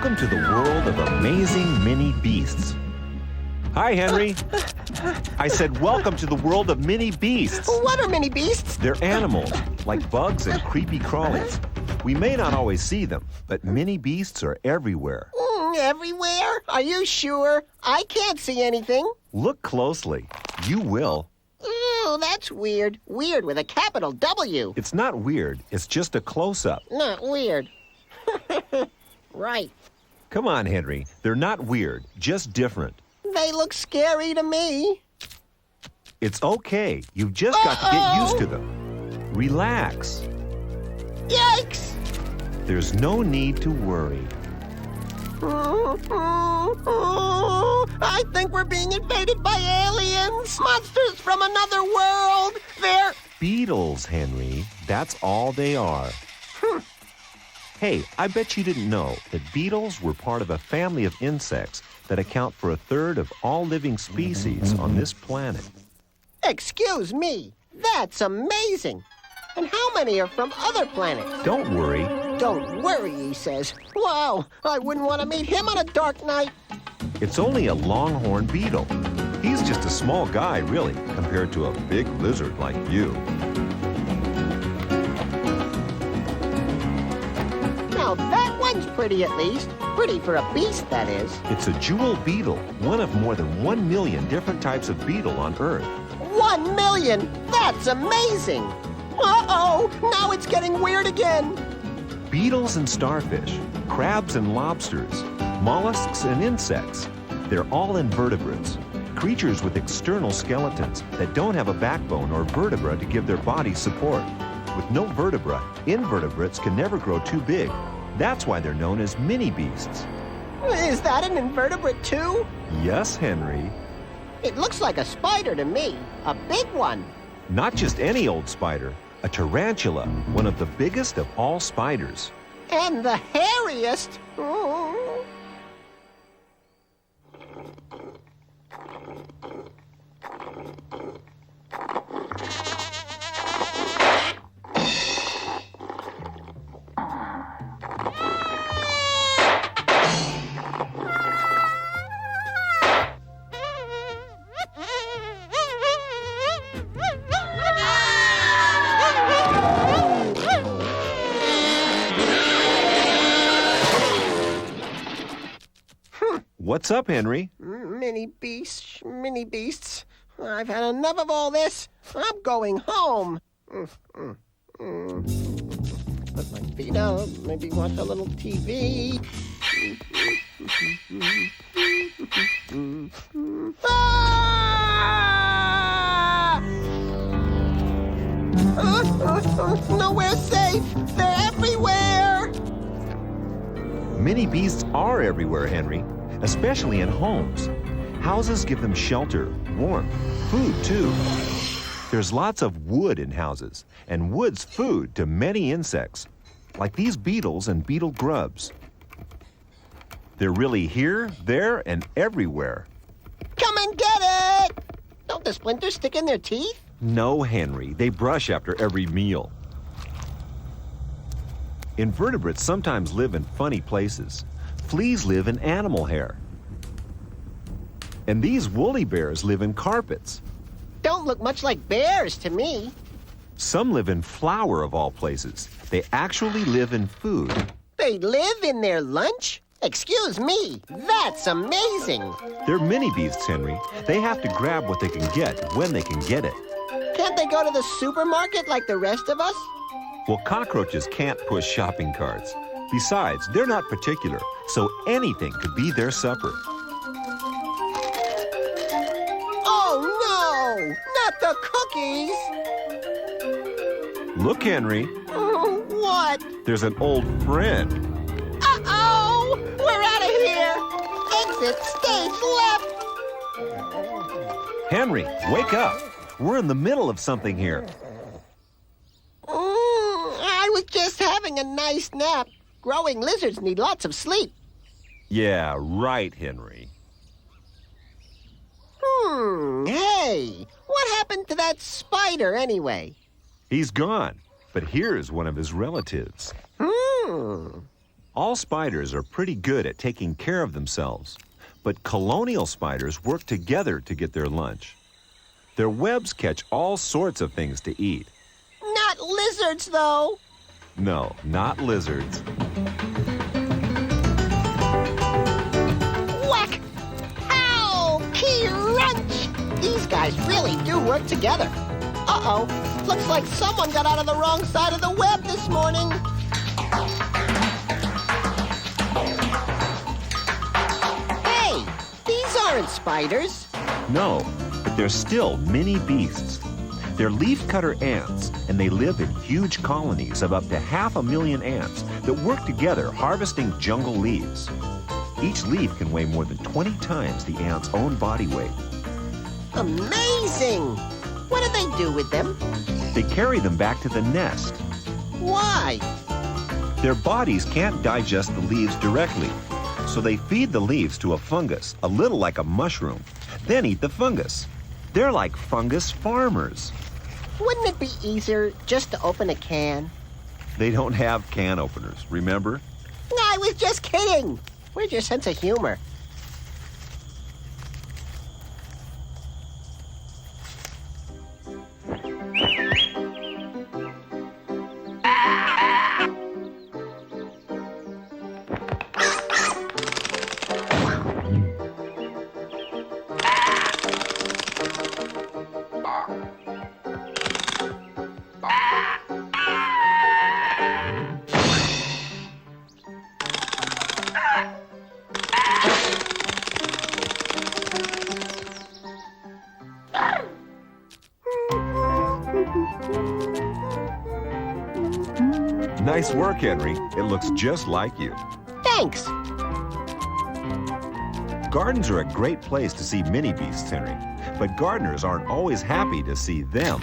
Welcome to the world of amazing mini beasts. Hi, Henry. I said welcome to the world of mini beasts. What are mini beasts? They're animals, like bugs and creepy-crawlies. We may not always see them, but mini beasts are everywhere. Everywhere? Are you sure? I can't see anything. Look closely. You will. Ooh, that's weird. Weird with a capital W. It's not weird. It's just a close-up. Not weird. Right. Come on, Henry. They're not weird, just different. They look scary to me. It's okay. You've just got to get used to them. Relax. Yikes! There's no need to worry. I think we're being invaded by aliens. Monsters from another world. They're Beetles, Henry. That's all they are. Hey, I bet you didn't know that beetles were part of a family of insects that account for 1/3 of all living species on this planet. Excuse me. That's amazing. And how many are from other planets? Don't worry. Don't worry, he says. Wow, I wouldn't want to meet him on a dark night. It's only a longhorn beetle. He's just a small guy, really, compared to a big lizard like you. Now that one's pretty at least. Pretty for a beast, that is. It's a jewel beetle, one of more than 1 million different types of beetle on Earth. 1 million? That's amazing. Uh-oh, now it's getting weird again. Beetles and starfish, crabs and lobsters, mollusks and insects. They're all invertebrates, creatures with external skeletons that don't have a backbone or vertebra to give their body support. With no vertebra, invertebrates can never grow too big. That's why they're known as mini beasts. Is that an invertebrate too? Yes, Henry. It looks like a spider to me. A big one. Not just any old spider, a tarantula, one of the biggest of all spiders. And the hairiest. What's up, Henry? Mini beasts, mini beasts. I've had enough of all this. I'm going home. Put my feet up, maybe watch a little TV. Nowhere safe. They're everywhere. Mini beasts are everywhere, Henry, especially in homes. Houses give them shelter, warmth, food, too. There's lots of wood in houses, and wood's food to many insects, like these beetles and beetle grubs. They're really here, there, and everywhere. Come and get it! Don't the splinters stick in their teeth? No, Henry, they brush after every meal. Invertebrates sometimes live in funny places. Fleas live in animal hair. And these woolly bears live in carpets. Don't look much like bears to me. Some live in flour of all places. They actually live in food. They live in their lunch? Excuse me, that's amazing. They're mini beasts, Henry. They have to grab what they can get when they can get it. Can't they go to the supermarket like the rest of us? Well, cockroaches can't push shopping carts. Besides, they're not particular, so anything could be their supper. Oh, no! Not the cookies! Look, Henry, What? there's an old friend. Uh-oh! We're out of here! Exit stage left! Henry, wake up. We're in the middle of something here. I was just having a nice nap. Growing lizards need lots of sleep. Yeah, right, Henry. Hey, what happened to that spider anyway? He's gone, but here's one of his relatives. All spiders are pretty good at taking care of themselves, but colonial spiders work together to get their lunch. Their webs catch all sorts of things to eat. Not lizards, though. No, not lizards. Whack! Pow! Crunch! These guys really do work together. Uh-oh. Looks like someone got out of the wrong side of the web this morning. Hey, these aren't spiders. No, but they're still mini beasts. They're leafcutter ants, and they live in huge colonies of up to 500,000 ants that work together harvesting jungle leaves. Each leaf can weigh more than 20 times the ant's own body weight. Amazing! What do they do with them? They carry them back to the nest. Why? Their bodies can't digest the leaves directly, so they feed the leaves to a fungus, a little like a mushroom, then eat the fungus. They're like fungus farmers. Wouldn't it be easier just to open a can? They don't have can openers, remember? I was just kidding. Where's your sense of humor? Nice work, Henry. It looks just like you. Thanks. Gardens are a great place to see mini beasts, Henry, but gardeners aren't always happy to see them.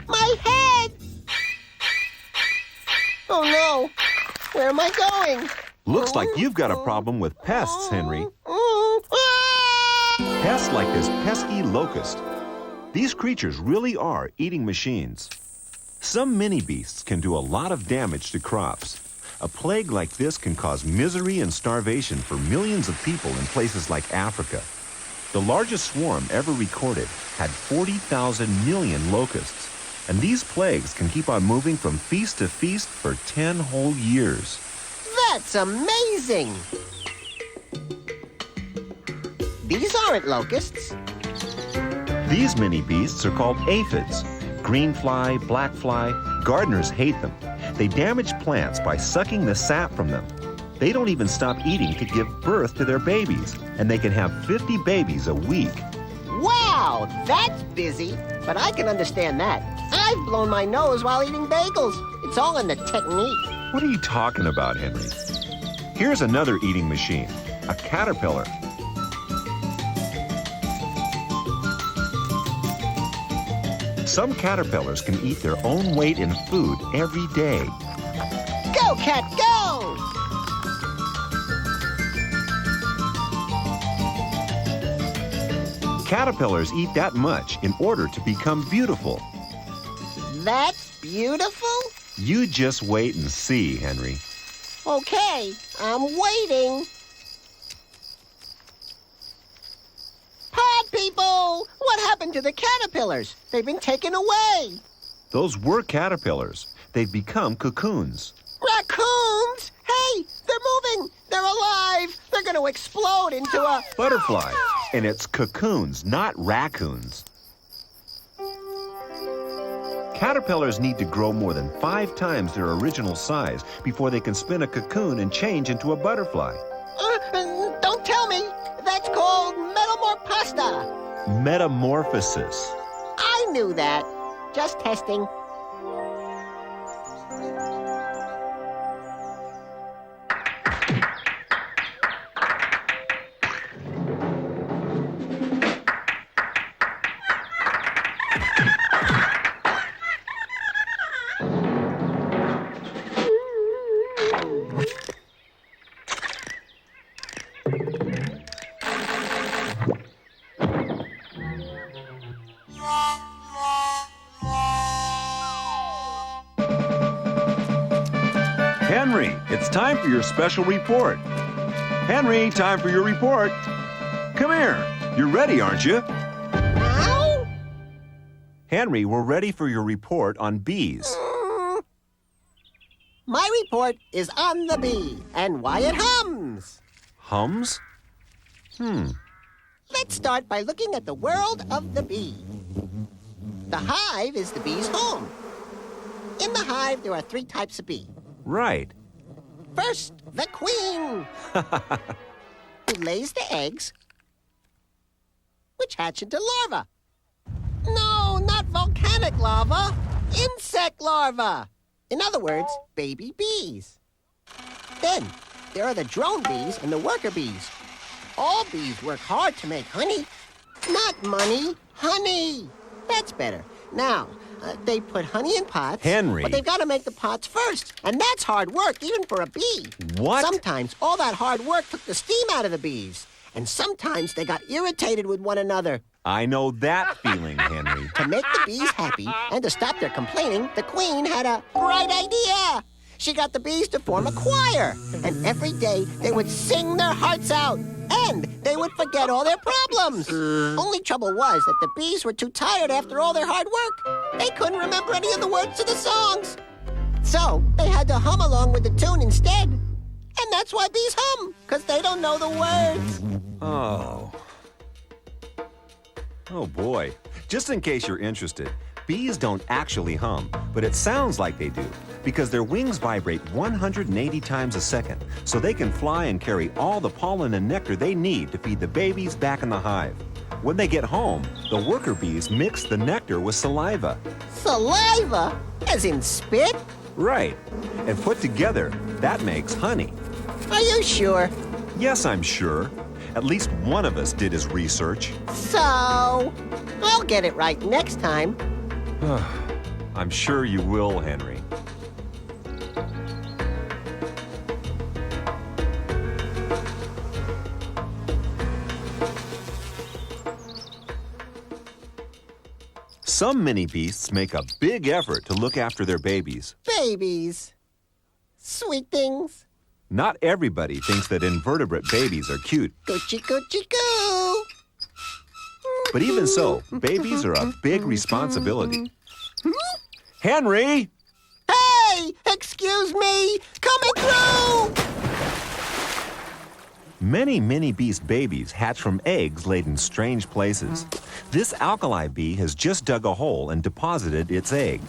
My head! Oh no! Where am I going? Looks like you've got a problem with pests, Henry. Ah! Pests like this pesky locust. These creatures really are eating machines. Some mini beasts can do a lot of damage to crops. A plague like this can cause misery and starvation for millions of people in places like Africa. The largest swarm ever recorded had 40,000 million locusts, and these plagues can keep on moving from feast to feast for 10 whole years. That's amazing! These aren't locusts. These mini beasts are called aphids. Green fly, black fly, gardeners hate them. They damage plants by sucking the sap from them. They don't even stop eating to give birth to their babies, and they can have 50 babies a week. Wow, that's busy, but I can understand that. I've blown my nose while eating bagels. It's all in the technique. What are you talking about, Henry? Here's another eating machine, a caterpillar. Some caterpillars can eat their own weight in food every day. Go, cat, go! Caterpillars eat that much in order to become beautiful. That's beautiful? You just wait and see, Henry. Okay, I'm waiting. Pod people! What happened to the caterpillars? They've been taken away. Those were caterpillars. They've become cocoons. Raccoons! Hey, they're moving! They're alive! They're going to explode into a... Butterflies. And it's cocoons, not raccoons. Caterpillars need to grow more than 5 times their original size before they can spin a cocoon and change into a butterfly. Don't tell me! That's called metamorpasta! Metamorphosis. I knew that. Just testing. Henry, it's time for your special report. Henry, time for your report. Come here. You're ready, aren't you? Ow! Henry, we're ready for your report on bees. My report is on the bee and why it hums. Hums? Let's start by looking at the world of the bee. The hive is the bee's home. In the hive, there are 3 types of bee. Right. First, the queen, who lays the eggs, which hatch into larvae. No, not volcanic lava, insect larvae. In other words, baby bees. Then, there are the drone bees and the worker bees. All bees work hard to make honey. Not money, honey. That's better. Now, they put honey in pots. Henry. But they've got to make the pots first. And that's hard work, even for a bee. What? Sometimes all that hard work took the steam out of the bees. And sometimes they got irritated with one another. I know that feeling, Henry. To make the bees happy and to stop their complaining, the queen had a bright idea. She got the bees to form a choir. And every day they would sing their hearts out. And they would forget all their problems. Only trouble was that the bees were too tired after all their hard work. They couldn't remember any of the words to the songs. So they had to hum along with the tune instead. And that's why bees hum, because they don't know the words. Oh boy. Just in case you're interested, bees don't actually hum, but it sounds like they do because their wings vibrate 180 times a second, so they can fly and carry all the pollen and nectar they need to feed the babies back in the hive. When they get home, the worker bees mix the nectar with saliva. Saliva? As in spit? Right. And put together, that makes honey. Are you sure? Yes, I'm sure. At least one of us did his research. So, I'll get it right next time. I'm sure you will, Henry. Some mini beasts make a big effort to look after their babies. Babies. Sweet things. Not everybody thinks that invertebrate babies are cute. Coochie coochie coo. But even so, babies are a big responsibility. Henry! Hey! Excuse me! Coming through! Many mini beast babies hatch from eggs laid in strange places. This alkali bee has just dug a hole and deposited its egg.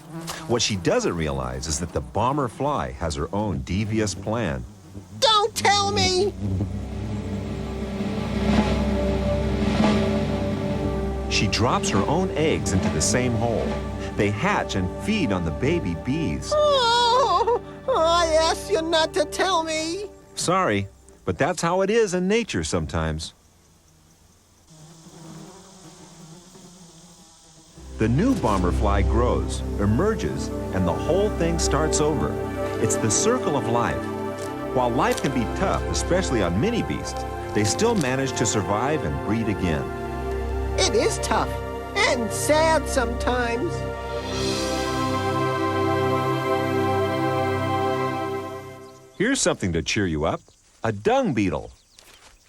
What she doesn't realize is that the bomber fly has her own devious plan. Don't tell me! She drops her own eggs into the same hole. They hatch and feed on the baby bees. Oh, I asked you not to tell me. Sorry, but that's how it is in nature sometimes. The new bomber fly grows, emerges, and the whole thing starts over. It's the circle of life. While life can be tough, especially on mini beasts, they still manage to survive and breed again. It is tough and sad sometimes. Here's something to cheer you up. A dung beetle.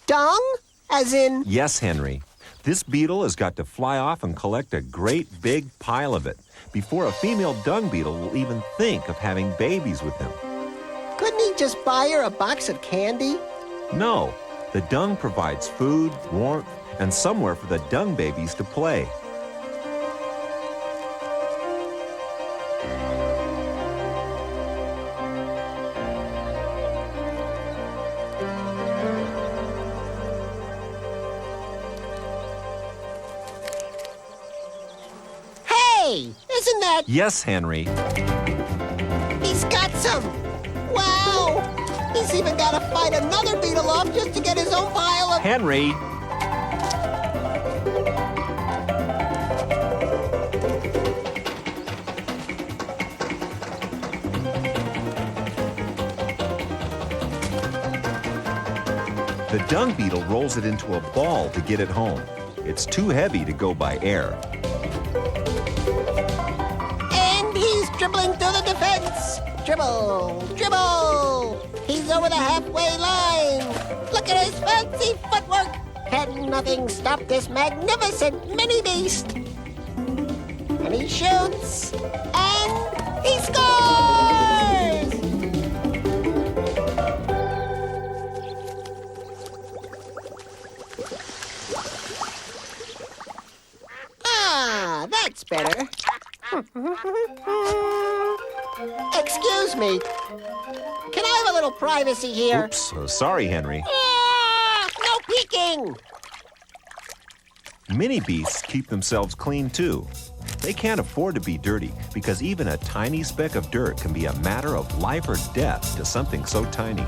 Dung? As in... Yes, Henry. This beetle has got to fly off and collect a great big pile of it before a female dung beetle will even think of having babies with him. Couldn't he just buy her a box of candy? No, the dung provides food, warmth, and somewhere for the dung babies to play. Hey, isn't that... Yes, Henry. He's got some. Wow! He's even got to fight another beetle off just to get his own pile of... Henry! The dung beetle rolls it into a ball to get it home. It's too heavy to go by air. And he's dribbling through the defense. Dribble, dribble. flies over the halfway line. Look at his fancy footwork. Can nothing stop this magnificent mini beast? And he shoots, and he scores! Ah, that's better. Excuse me. Can I have a little privacy here? Oops, sorry, Henry. Ah, no peeking! Mini beasts keep themselves clean too. They can't afford to be dirty because even a tiny speck of dirt can be a matter of life or death to something so tiny.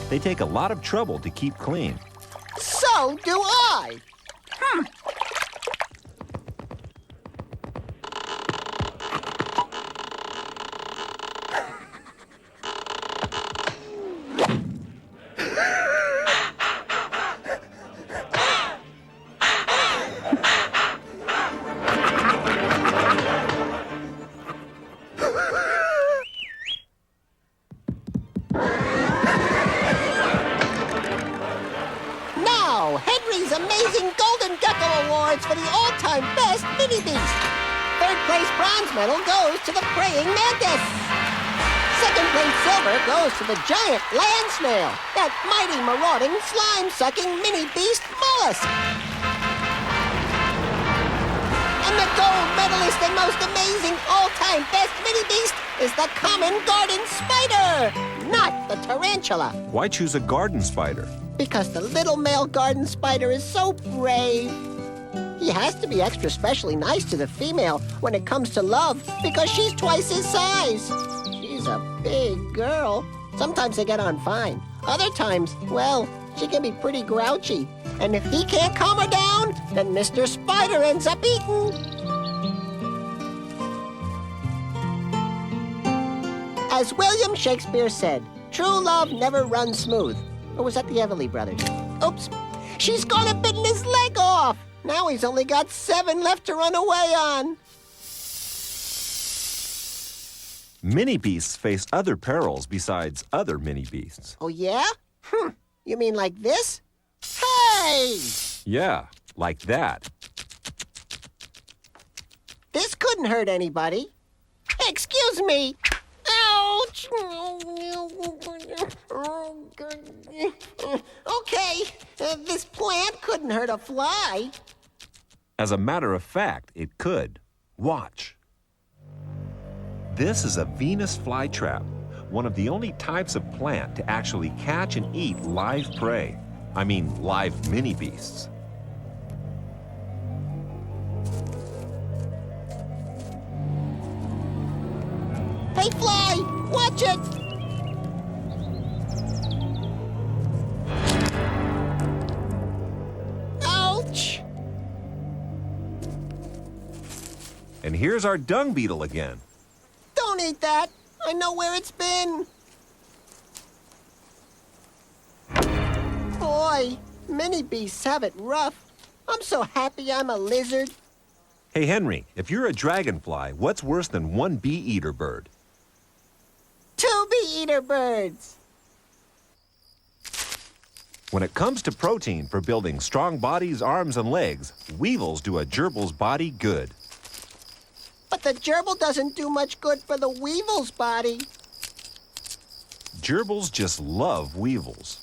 They take a lot of trouble to keep clean. So do I. Now, Henry's Amazing Golden Gecko Awards for the all-time best mini beast. Third place bronze medal goes to the praying mantis. Second place silver goes to the giant land snail, that mighty marauding slime-sucking mini beast mollusk. And the gold medalist and most amazing all-time best mini beast is the common garden spider, not the tarantula. Why choose a garden spider? Because the little male garden spider is so brave. He has to be extra specially nice to the female when it comes to love because she's twice his size. She's a big girl. Sometimes they get on fine. Other times, well, she can be pretty grouchy. And if he can't calm her down, then Mr. Spider ends up eaten. As William Shakespeare said, true love never runs smooth. Or was that the Everly Brothers? Oops. She's gone and bitten his leg off. Now he's only got 7 left to run away on. Mini beasts face other perils besides other mini beasts. Oh, yeah? You mean like this? Hey! Yeah, like that. This couldn't hurt anybody. Excuse me. Ouch! Okay, this plant couldn't hurt a fly. As a matter of fact, it could. Watch. This is a Venus flytrap, one of the only types of plant to actually catch and eat live prey. I mean, live mini beasts. Hey, fly! Watch it! Ouch! And here's our dung beetle again. Don't eat that! I know where it's been! Boy, mini beasts have it rough. I'm so happy I'm a lizard. Hey, Henry, if you're a dragonfly, what's worse than one bee-eater bird? 2 bee-eater birds! When it comes to protein for building strong bodies, arms, and legs, weevils do a gerbil's body good. But the gerbil doesn't do much good for the weevil's body. Gerbils just love weevils.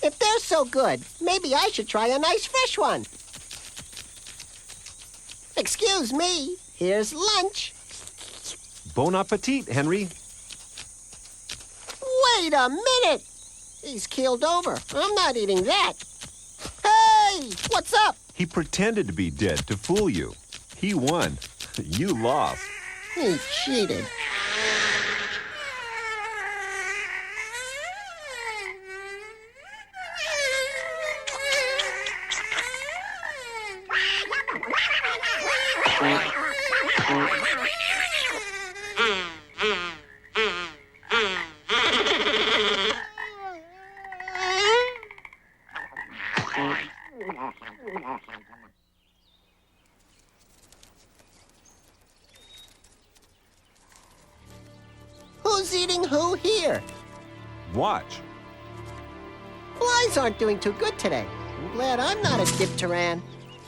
If they're so good, maybe I should try a nice fresh one. Excuse me, here's lunch. Bon appetit, Henry. Wait a minute! He's keeled over. I'm not eating that. Hey, what's up? He pretended to be dead to fool you. He won. You lost. He cheated. Who's eating who here? Watch. Flies aren't doing too good today. I'm glad I'm not a dipteran.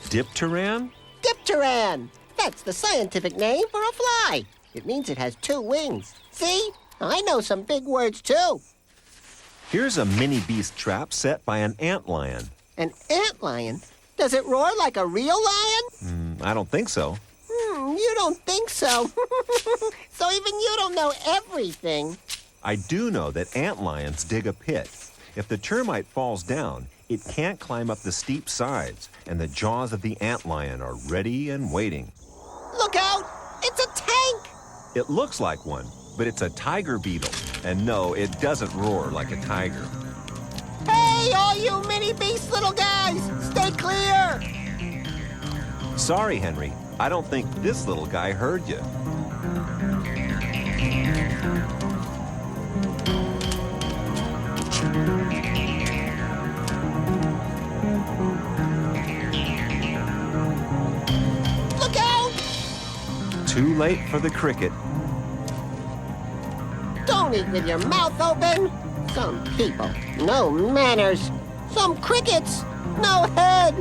Dipteran? Dipteran! That's the scientific name for a fly. It means it has 2 wings. See? I know some big words, too. Here's a mini beast trap set by an antlion. An antlion? Does it roar like a real lion? I don't think so. You don't think so. So even you don't know everything. I do know that antlions dig a pit. If the termite falls down, it can't climb up the steep sides, and the jaws of the antlion are ready and waiting. Look out! It's a tank! It looks like one, but it's a tiger beetle. And no, it doesn't roar like a tiger. Hey, all you mini beast little guys! Stay clear! Sorry, Henry. I don't think this little guy heard you. Look out! Too late for the cricket. Don't eat with your mouth open. Some people, no manners. Some crickets, no head.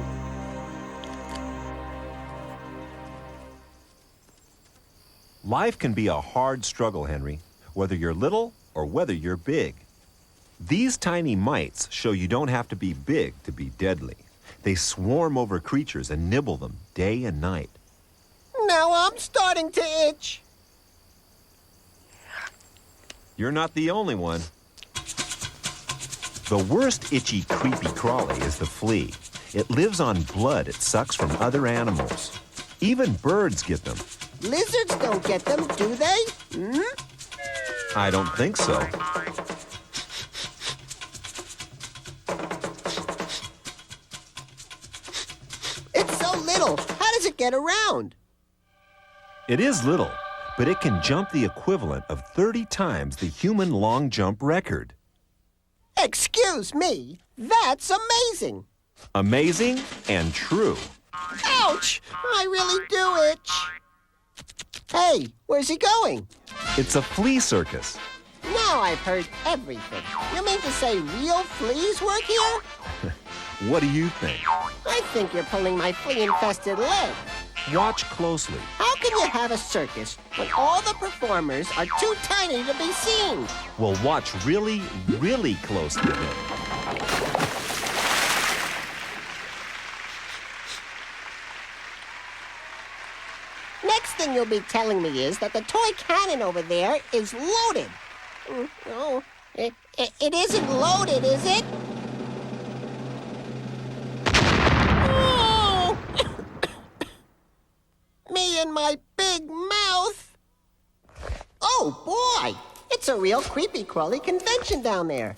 Life can be a hard struggle, Henry, whether you're little or whether you're big. These tiny mites show you don't have to be big to be deadly. They swarm over creatures and nibble them day and night. Now I'm starting to itch. You're not the only one. The worst itchy creepy-crawly is the flea. It lives on blood it sucks from other animals. Even birds get them. Lizards don't get them, do they? I don't think so. It's so little. How does it get around? It is little, but it can jump the equivalent of 30 times the human long jump record. Excuse me. That's amazing. Amazing and true. Ouch! I really do itch. Hey, where's he going? It's a flea circus. Now I've heard everything. You mean to say real fleas work here? What do you think? I think you're pulling my flea-infested leg. Watch closely. How can you have a circus when all the performers are too tiny to be seen? Well, watch really, really closely then. Next thing you'll be telling me is that the toy cannon over there is loaded. No, it isn't loaded, is it? Oh! Me and my big mouth. Oh, boy! It's a real creepy-crawly convention down there.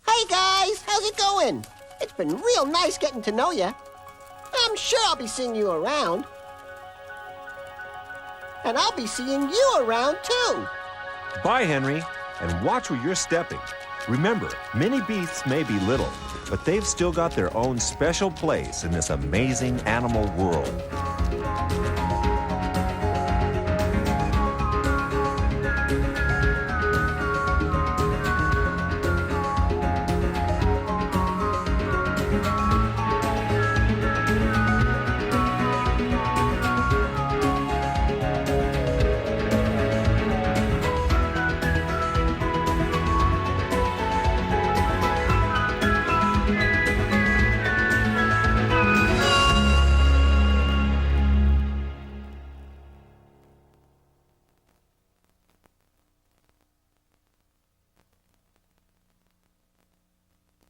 Hey, guys, how's it going? It's been real nice getting to know you. I'm sure I'll be seeing you around. And I'll be seeing you around, too. Bye, Henry, and watch where you're stepping. Remember, many beasts may be little, but they've still got their own special place in this amazing animal world.